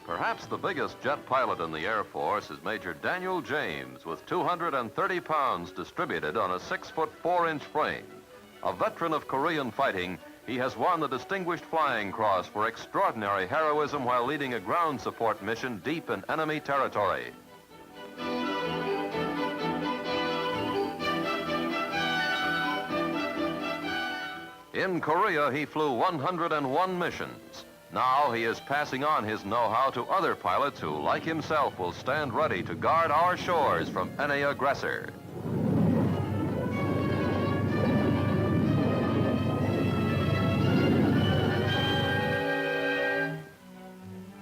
Perhaps the biggest jet pilot in the Air Force is Major Daniel James, with 230 pounds distributed on a 6-foot 4-inch frame. A veteran of Korean fighting, he has won the Distinguished Flying Cross for extraordinary heroism while leading a ground support mission deep in enemy territory. In Korea, he flew 101 missions. Now he is passing on his know-how to other pilots who, like himself, will stand ready to guard our shores from any aggressor.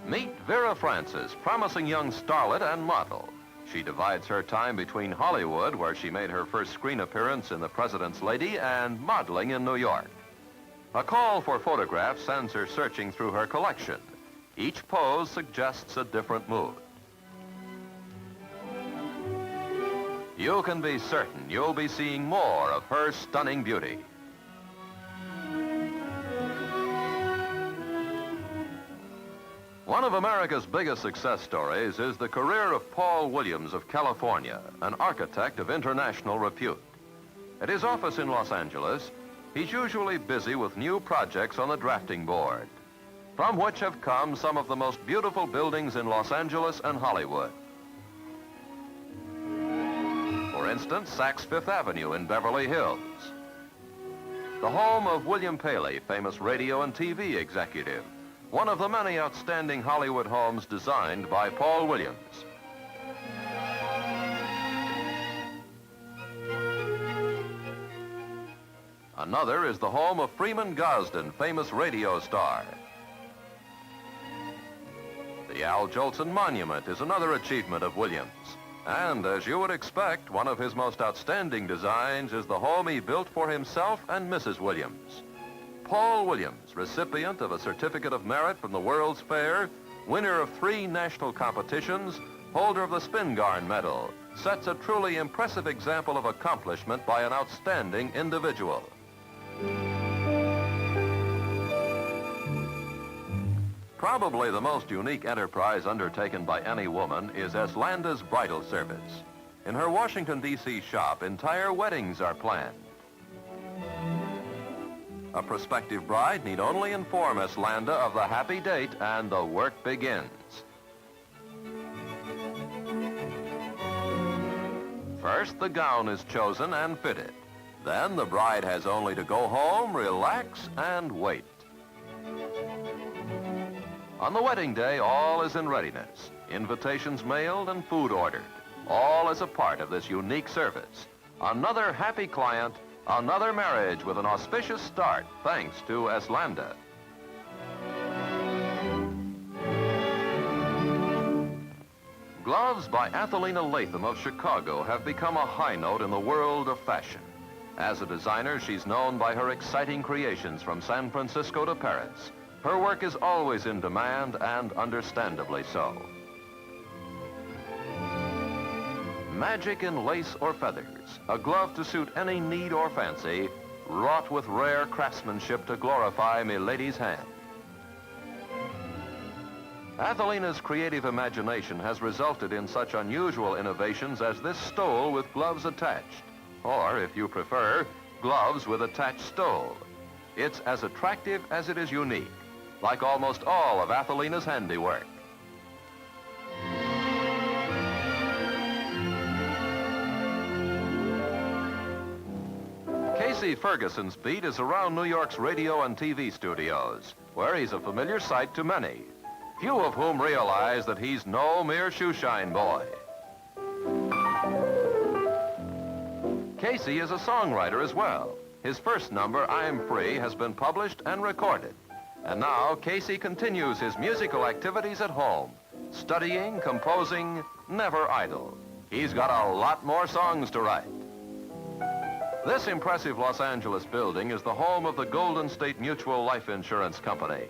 Meet Vera Francis, promising young starlet and model. She divides her time between Hollywood, where she made her first screen appearance in The President's Lady, and modeling in New York. A call for photographs sends her searching through her collection. Each pose suggests a different mood. You can be certain you'll be seeing more of her stunning beauty. One of America's biggest success stories is the career of Paul Williams of California, an architect of international repute. At his office in Los Angeles, he's usually busy with new projects on the drafting board, from which have come some of the most beautiful buildings in Los Angeles and Hollywood. For instance, Saks Fifth Avenue in Beverly Hills, the home of William Paley, famous radio and TV executive, one of the many outstanding Hollywood homes designed by Paul Williams. Another is the home of Freeman Gosden, famous radio star. The Al Jolson Monument is another achievement of Williams. And as you would expect, one of his most outstanding designs is the home he built for himself and Mrs. Williams. Paul Williams, recipient of a Certificate of Merit from the World's Fair, winner of 3 national competitions, holder of the Spingarn Medal, sets a truly impressive example of accomplishment by an outstanding individual. Probably the most unique enterprise undertaken by any woman is Eslanda's bridal service. In her Washington, D.C. shop, entire weddings are planned. A prospective bride need only inform Eslanda of the happy date and the work begins. First, the gown is chosen and fitted. Then the bride has only to go home, relax, and wait. On the wedding day, all is in readiness. Invitations mailed and food ordered. All as a part of this unique service. Another happy client, another marriage with an auspicious start, thanks to Eslanda. Gloves by Athalena Lathan of Chicago have become a high note in the world of fashion. As a designer, she's known by her exciting creations from San Francisco to Paris. Her work is always in demand, and understandably so. Magic in lace or feathers, a glove to suit any need or fancy, wrought with rare craftsmanship to glorify milady's hand. Athalena's creative imagination has resulted in such unusual innovations as this stole with gloves attached, or, if you prefer, gloves with attached stole. It's as attractive as it is unique, like almost all of Athalena's handiwork. Casey Ferguson's beat is around New York's radio and TV studios, where he's a familiar sight to many, few of whom realize that he's no mere shoeshine boy. Casey is a songwriter as well. His first number, I'm Free, has been published and recorded. And now Casey continues his musical activities at home, studying, composing, never idle. He's got a lot more songs to write. This impressive Los Angeles building is the home of the Golden State Mutual Life Insurance Company.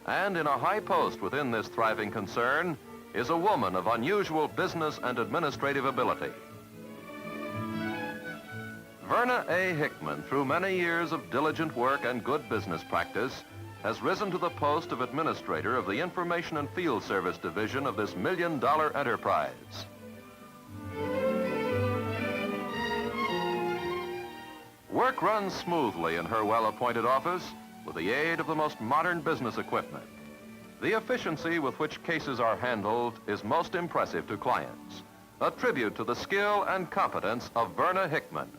And in a high post within this thriving concern is a woman of unusual business and administrative ability. Verna A. Hickman, through many years of diligent work and good business practice, has risen to the post of administrator of the Information and Field Service Division of this million-dollar enterprise. Work runs smoothly in her well-appointed office with the aid of the most modern business equipment. The efficiency with which cases are handled is most impressive to clients, a tribute to the skill and competence of Verna Hickman.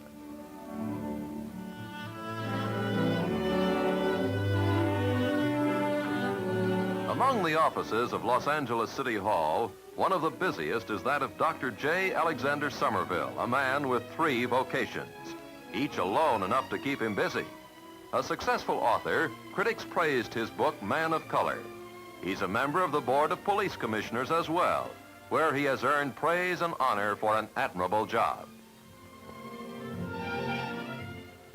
Among the offices of Los Angeles City Hall, one of the busiest is that of Dr. J. Alexander Somerville, a man with 3 vocations, each alone enough to keep him busy. A successful author, critics praised his book, Man of Color. He's a member of the Board of Police Commissioners as well, where he has earned praise and honor for an admirable job.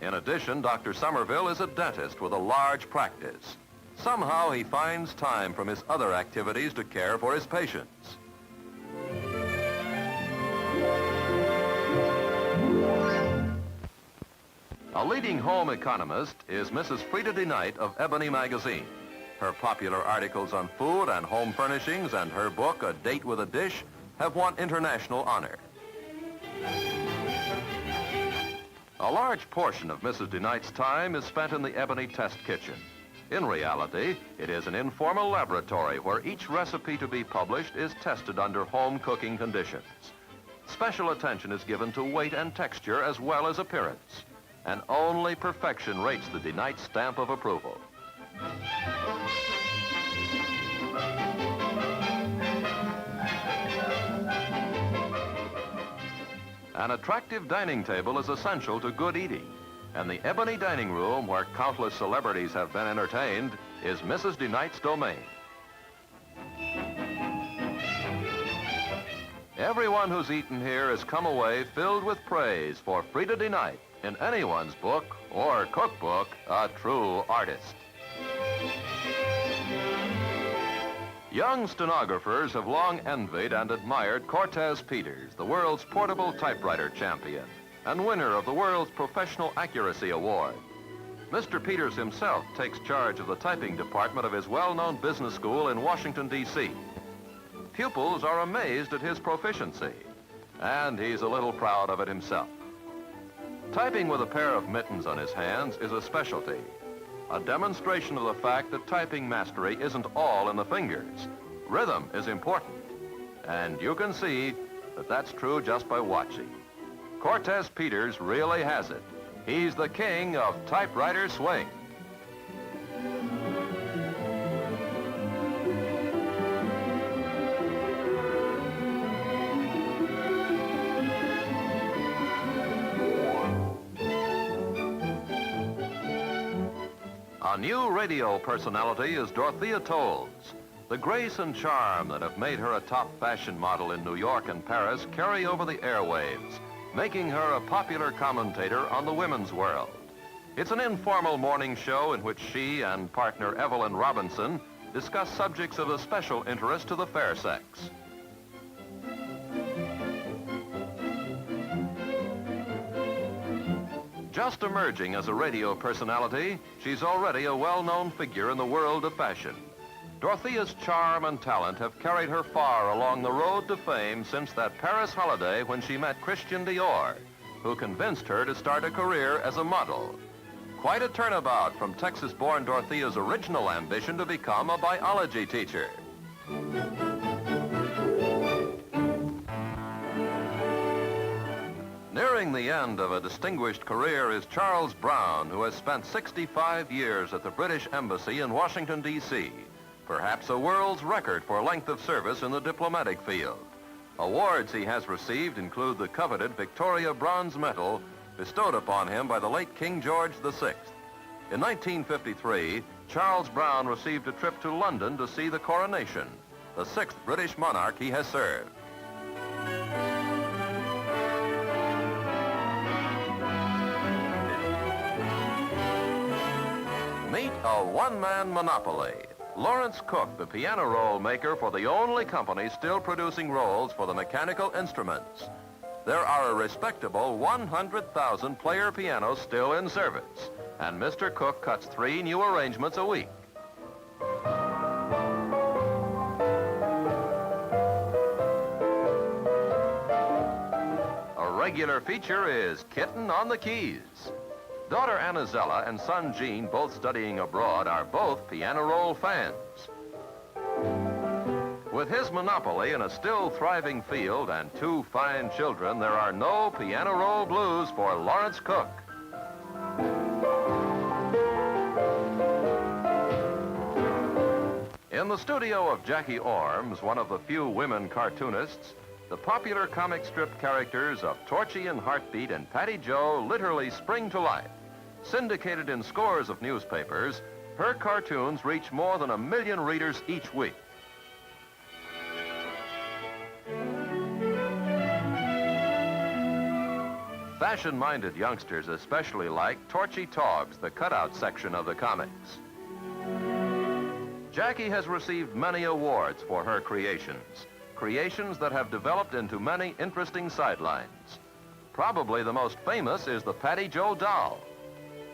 In addition, Dr. Somerville is a dentist with a large practice. Somehow he finds time from his other activities to care for his patients. A leading home economist is Mrs. Freda De Knight of Ebony Magazine. Her popular articles on food and home furnishings and her book, A Date with a Dish, have won international honor. A large portion of Mrs. De Knight's time is spent in the Ebony test kitchen. In reality, it is an informal laboratory where each recipe to be published is tested under home cooking conditions. Special attention is given to weight and texture as well as appearance, and only perfection rates the De Knight stamp of approval. An attractive dining table is essential to good eating, and the Ebony dining room, where countless celebrities have been entertained, is Mrs. De Knight's domain. Everyone who's eaten here has come away filled with praise for Freda De Knight, in anyone's book or cookbook, a true artist. Young stenographers have long envied and admired Cortez Peters, the world's portable typewriter champion and winner of the world's Professional Accuracy Award. Mr. Peters himself takes charge of the typing department of his well-known business school in Washington, D.C. Pupils are amazed at his proficiency, and he's a little proud of it himself. Typing with a pair of mittens on his hands is a specialty, a demonstration of the fact that typing mastery isn't all in the fingers. Rhythm is important, and you can see that that's true just by watching. Cortez Peters really has it. He's the king of typewriter swing. A new radio personality is Dorothea Tolls. The grace and charm that have made her a top fashion model in New York and Paris carry over the airwaves, making her a popular commentator on the women's world. It's an informal morning show in which she and partner Evelyn Robinson discuss subjects of especial interest to the fair sex. Just emerging as a radio personality, she's already a well-known figure in the world of fashion. Dorothea's charm and talent have carried her far along the road to fame since that Paris holiday when she met Christian Dior, who convinced her to start a career as a model. Quite a turnabout from Texas-born Dorothea's original ambition to become a biology teacher. Nearing the end of a distinguished career is Charles Browne, who has spent 65 years at the British Embassy in Washington, D.C., perhaps a world's record for length of service in the diplomatic field. Awards he has received include the coveted Victoria Bronze Medal bestowed upon him by the late King George VI. In 1953, Charles Browne received a trip to London to see the coronation, the 6th British monarch he has served. Meet a one-man monopoly. Lawrence Cook, the piano roll maker for the only company still producing rolls for the mechanical instruments. There are a respectable 100,000 player pianos still in service, and Mr. Cook cuts 3 new arrangements a week. regular feature is Kitten on the Keys. Daughter Annazella and son Gene, both studying abroad, are both piano roll fans. With his monopoly in a still thriving field and 2 fine children, there are no piano roll blues for Lawrence Cook. In the studio of Jackie Ormes, one of the few women cartoonists, the popular comic strip characters of Torchy and Heartbeat and Patty Jo literally spring to life. Syndicated in scores of newspapers, her cartoons reach more than 1 million readers each week. Fashion-minded youngsters especially like Torchy Togs, the cutout section of the comics. Jackie has received many awards for her creations that have developed into many interesting sidelines. Probably the most famous is the Patty Jo doll.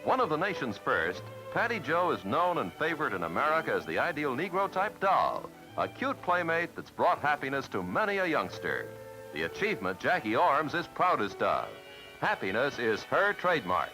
One of the nation's first, Patty Jo is known and favored in America as the ideal Negro-type doll, a cute playmate that's brought happiness to many a youngster. The achievement Jackie Ormes is proudest of. Happiness is her trademark.